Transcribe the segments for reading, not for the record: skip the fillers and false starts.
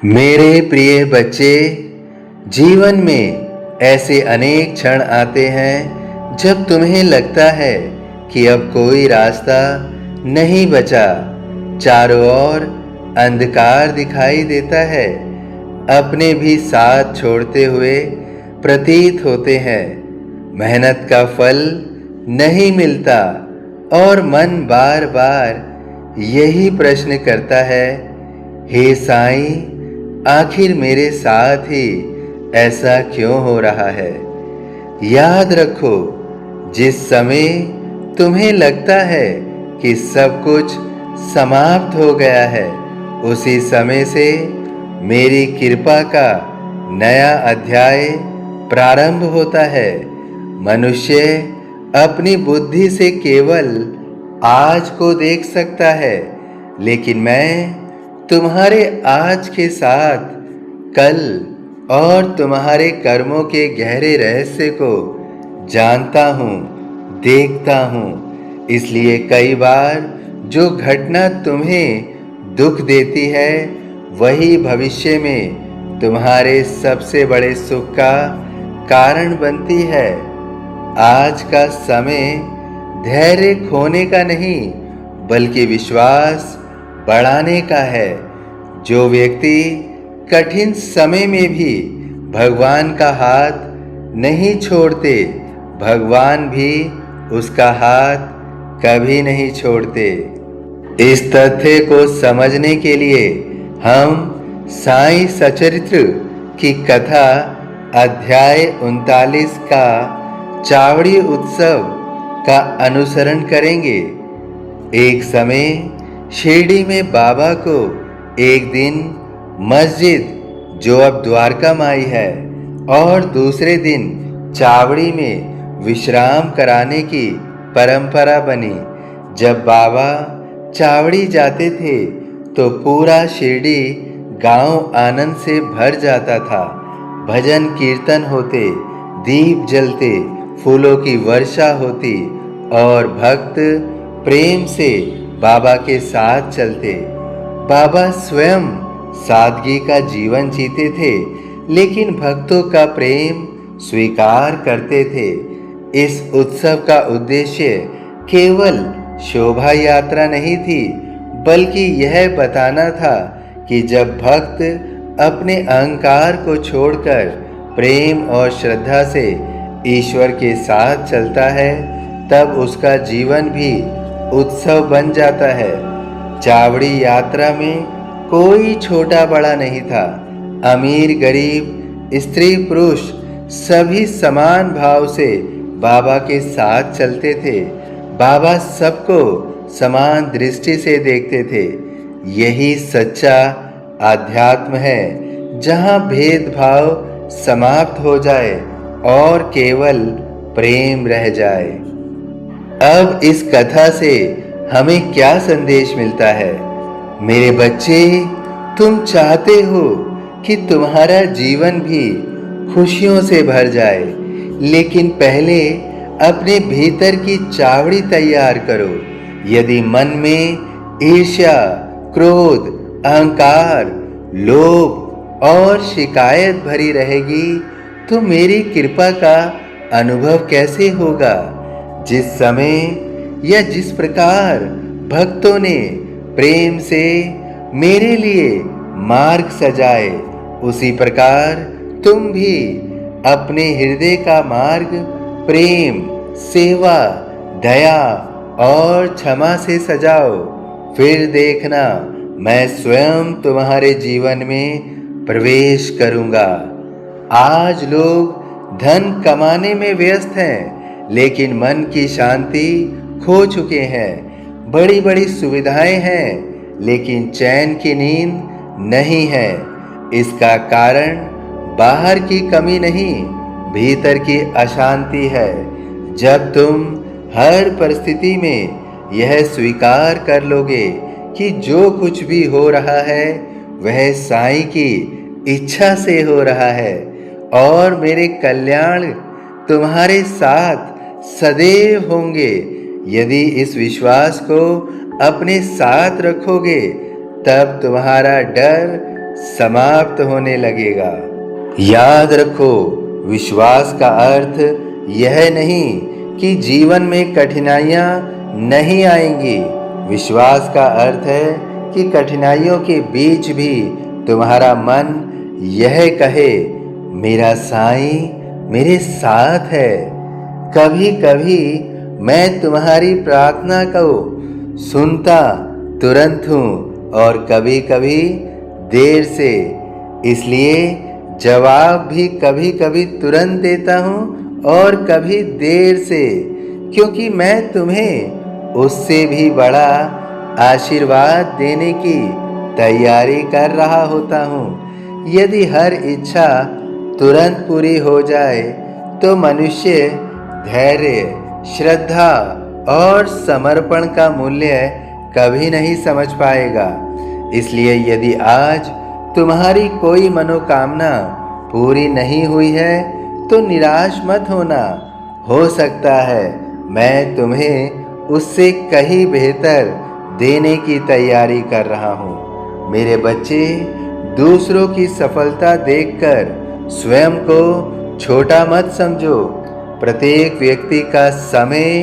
मेरे प्रिय बच्चे, जीवन में ऐसे अनेक क्षण आते हैं जब तुम्हें लगता है कि अब कोई रास्ता नहीं बचा। चारों ओर अंधकार दिखाई देता है, अपने भी साथ छोड़ते हुए प्रतीत होते हैं। मेहनत का फल नहीं मिलता और मन बार बार यही प्रश्न करता है, हे साईं, आखिर मेरे साथ ही ऐसा क्यों हो रहा है। याद रखो, जिस समय तुम्हें लगता है कि सब कुछ समाप्त हो गया है, उसी समय से मेरी कृपा का नया अध्याय प्रारंभ होता है। मनुष्य अपनी बुद्धि से केवल आज को देख सकता है, लेकिन मैं तुम्हारे आज के साथ कल और तुम्हारे कर्मों के गहरे रहस्य को जानता हूँ, देखता हूँ। इसलिए कई बार जो घटना तुम्हें दुख देती है, वही भविष्य में तुम्हारे सबसे बड़े सुख का कारण बनती है। आज का समय धैर्य खोने का नहीं, बल्कि विश्वास बढ़ाने का है। जो व्यक्ति कठिन समय में भी भगवान का हाथ नहीं छोड़ते, भगवान भी उसका हाथ कभी नहीं छोड़ते। इस तथ्य को समझने के लिए हम साईं सचरित्र की कथा अध्याय 39 का चावड़ी उत्सव का अनुसरण करेंगे। एक समय शिरडी में बाबा को एक दिन मस्जिद, जो अब द्वारका माई है, और दूसरे दिन चावड़ी में विश्राम कराने की परंपरा बनी। जब बाबा चावड़ी जाते थे तो पूरा शिरडी गांव आनंद से भर जाता था। भजन कीर्तन होते, दीप जलते, फूलों की वर्षा होती और भक्त प्रेम से बाबा के साथ चलते। बाबा स्वयं सादगी का जीवन जीते थे, लेकिन भक्तों का प्रेम स्वीकार करते थे। इस उत्सव का उद्देश्य केवल शोभा यात्रा नहीं थी, बल्कि यह बताना था कि जब भक्त अपने अहंकार को छोड़कर प्रेम और श्रद्धा से ईश्वर के साथ चलता है, तब उसका जीवन भी उत्सव बन जाता है। चावड़ी यात्रा में कोई छोटा बड़ा नहीं था। अमीर गरीब, स्त्री पुरुष सभी समान भाव से बाबा के साथ चलते थे। बाबा सबको समान दृष्टि से देखते थे। यही सच्चा आध्यात्म है, जहाँ भेदभाव समाप्त हो जाए और केवल प्रेम रह जाए। अब इस कथा से हमें क्या संदेश मिलता है? मेरे बच्चे, तुम चाहते हो कि तुम्हारा जीवन भी खुशियों से भर जाए, लेकिन पहले अपने भीतर की चावड़ी तैयार करो। यदि मन में ईर्ष्या, क्रोध, अहंकार, लोभ और शिकायत भरी रहेगी, तो मेरी कृपा का अनुभव कैसे होगा? जिस समय या जिस प्रकार भक्तों ने प्रेम से मेरे लिए मार्ग सजाए, उसी प्रकार तुम भी अपने हृदय का मार्ग प्रेम, सेवा, दया और क्षमा से सजाओ। फिर देखना, मैं स्वयं तुम्हारे जीवन में प्रवेश करूंगा। आज लोग धन कमाने में व्यस्त हैं, लेकिन मन की शांति खो चुके हैं। बड़ी बड़ी सुविधाएं हैं, लेकिन चैन की नींद नहीं है। इसका कारण बाहर की कमी नहीं, भीतर की अशांति है। जब तुम हर परिस्थिति में यह स्वीकार कर लोगे कि जो कुछ भी हो रहा है वह साईं की इच्छा से हो रहा है और मेरे कल्याण तुम्हारे साथ सदैव होंगे, यदि इस विश्वास को अपने साथ रखोगे, तब तुम्हारा डर समाप्त होने लगेगा। याद रखो, विश्वास का अर्थ यह नहीं कि जीवन में कठिनाइयाँ नहीं आएंगी। विश्वास का अर्थ है कि कठिनाइयों के बीच भी तुम्हारा मन यह कहे, मेरा साईं मेरे साथ है। कभी कभी मैं तुम्हारी प्रार्थना को सुनता तुरंत हूँ और कभी कभी देर से, इसलिए जवाब भी कभी कभी तुरंत देता हूँ और कभी देर से, क्योंकि मैं तुम्हें उससे भी बड़ा आशीर्वाद देने की तैयारी कर रहा होता हूँ। यदि हर इच्छा तुरंत पूरी हो जाए तो मनुष्य धैर्य, श्रद्धा और समर्पण का मूल्य कभी नहीं समझ पाएगा। इसलिए यदि आज तुम्हारी कोई मनोकामना पूरी नहीं हुई है तो निराश मत होना। हो सकता है मैं तुम्हें उससे कहीं बेहतर देने की तैयारी कर रहा हूँ। मेरे बच्चे, दूसरों की सफलता देखकर स्वयं को छोटा मत समझो। प्रत्येक व्यक्ति का समय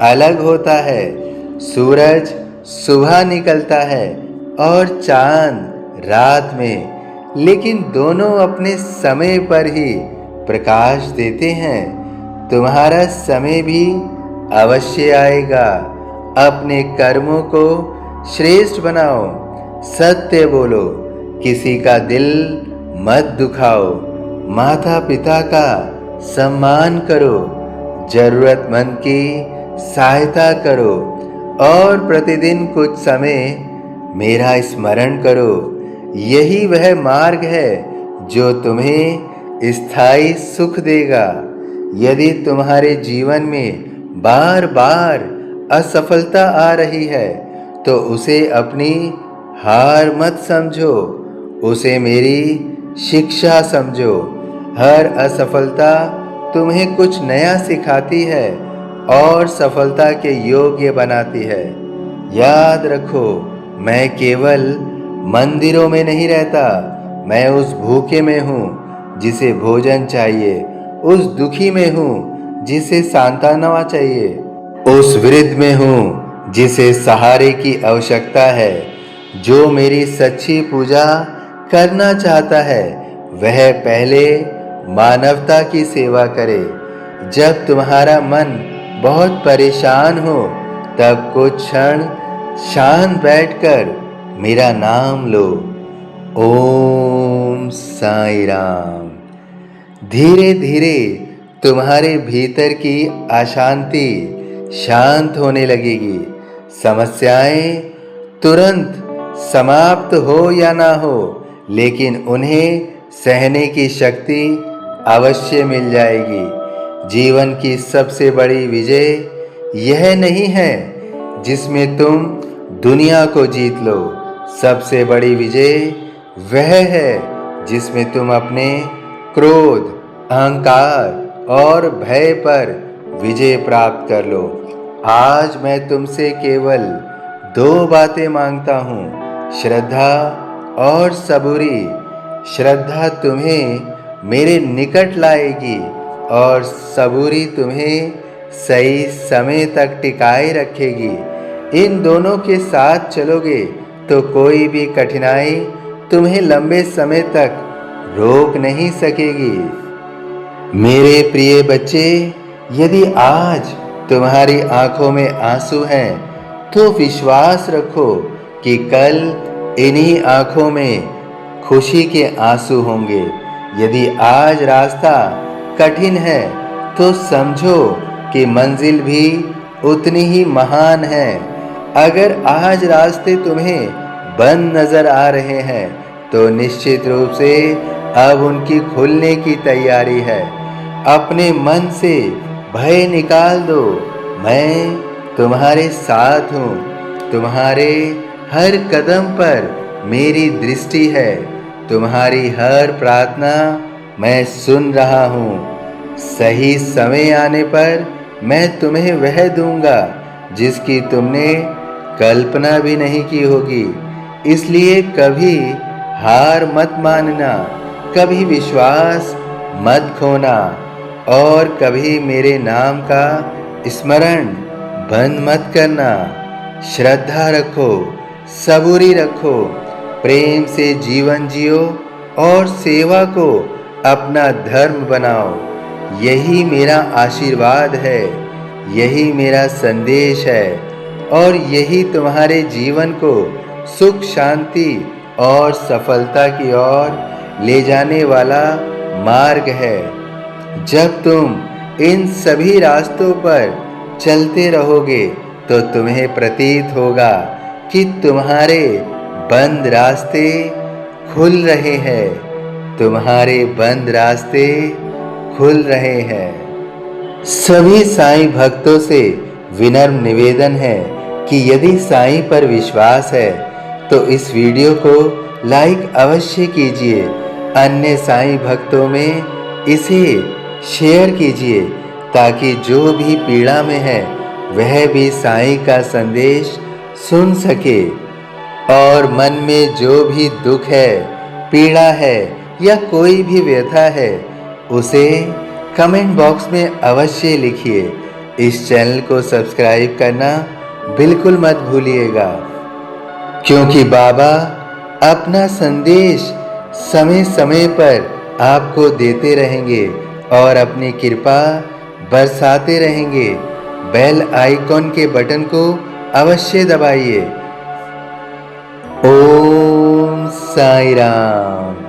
अलग होता है। सूरज सुबह निकलता है और चांद रात में, लेकिन दोनों अपने समय पर ही प्रकाश देते हैं। तुम्हारा समय भी अवश्य आएगा। अपने कर्मों को श्रेष्ठ बनाओ, सत्य बोलो, किसी का दिल मत दुखाओ, माता पिता का सम्मान करो, जरूरतमंद की सहायता करो और प्रतिदिन कुछ समय मेरा स्मरण करो। यही वह मार्ग है जो तुम्हें स्थायी सुख देगा। यदि तुम्हारे जीवन में बार बार असफलता आ रही है तो उसे अपनी हार मत समझो, उसे मेरी शिक्षा समझो। हर असफलता तुम्हें कुछ नया सिखाती है और सफलता के योग्य बनाती है। याद रखो, मैं केवल मंदिरों में नहीं रहता। मैं उस भूखे में हूँ जिसे भोजन चाहिए, उस दुखी में हूँ जिसे सांत्वना चाहिए, उस वृद्ध में हूँ जिसे सहारे की आवश्यकता है। जो मेरी सच्ची पूजा करना चाहता है वह पहले मानवता की सेवा करे। जब तुम्हारा मन बहुत परेशान हो तब कुछ क्षण शांत बैठकर मेरा नाम लो, ओम साईं राम। धीरे धीरे तुम्हारे भीतर की अशांति शांत होने लगेगी। समस्याएं तुरंत समाप्त हो या ना हो, लेकिन उन्हें सहने की शक्ति अवश्य मिल जाएगी। जीवन की सबसे बड़ी विजय यह नहीं है जिसमें तुम दुनिया को जीत लो। सबसे बड़ी विजय वह है जिसमें तुम अपने क्रोध, अहंकार और भय पर विजय प्राप्त कर लो। आज मैं तुमसे केवल 2 बातें मांगता हूँ, श्रद्धा और सबूरी। श्रद्धा तुम्हें मेरे निकट लाएगी और सबूरी तुम्हें सही समय तक टिकाए रखेगी। इन दोनों के साथ चलोगे तो कोई भी कठिनाई तुम्हें लंबे समय तक रोक नहीं सकेगी। मेरे प्रिय बच्चे, यदि आज तुम्हारी आंखों में आंसू हैं तो विश्वास रखो कि कल इन्हीं आंखों में खुशी के आंसू होंगे। यदि आज रास्ता कठिन है तो समझो कि मंजिल भी उतनी ही महान है। अगर आज रास्ते तुम्हें बंद नजर आ रहे हैं तो निश्चित रूप से अब उनकी खुलने की तैयारी है। अपने मन से भय निकाल दो। मैं तुम्हारे साथ हूँ। तुम्हारे हर कदम पर मेरी दृष्टि है। तुम्हारी हर प्रार्थना मैं सुन रहा हूँ। सही समय आने पर मैं तुम्हें वह दूंगा जिसकी तुमने कल्पना भी नहीं की होगी। इसलिए कभी हार मत मानना, कभी विश्वास मत खोना और कभी मेरे नाम का स्मरण बंद मत करना। श्रद्धा रखो, सबूरी रखो, प्रेम से जीवन जियो और सेवा को अपना धर्म बनाओ। यही मेरा आशीर्वाद है, यही मेरा संदेश है और यही तुम्हारे जीवन को सुख, शांति और सफलता की ओर ले जाने वाला मार्ग है। जब तुम इन सभी रास्तों पर चलते रहोगे तो तुम्हें प्रतीत होगा कि तुम्हारे बंद रास्ते खुल रहे हैं, तुम्हारे बंद रास्ते खुल रहे हैं। सभी साईं भक्तों से विनम्र निवेदन है कि यदि साईं पर विश्वास है तो इस वीडियो को लाइक अवश्य कीजिए, अन्य साईं भक्तों में इसे शेयर कीजिए ताकि जो भी पीड़ा में है वह भी साईं का संदेश सुन सके और मन में जो भी दुख है, पीड़ा है या कोई भी व्यथा है उसे कमेंट बॉक्स में अवश्य लिखिए। इस चैनल को सब्सक्राइब करना बिल्कुल मत भूलिएगा, क्योंकि बाबा अपना संदेश समय समय पर आपको देते रहेंगे और अपनी कृपा बरसाते रहेंगे। बेल आइकॉन के बटन को अवश्य दबाइए। ओम साईं राम।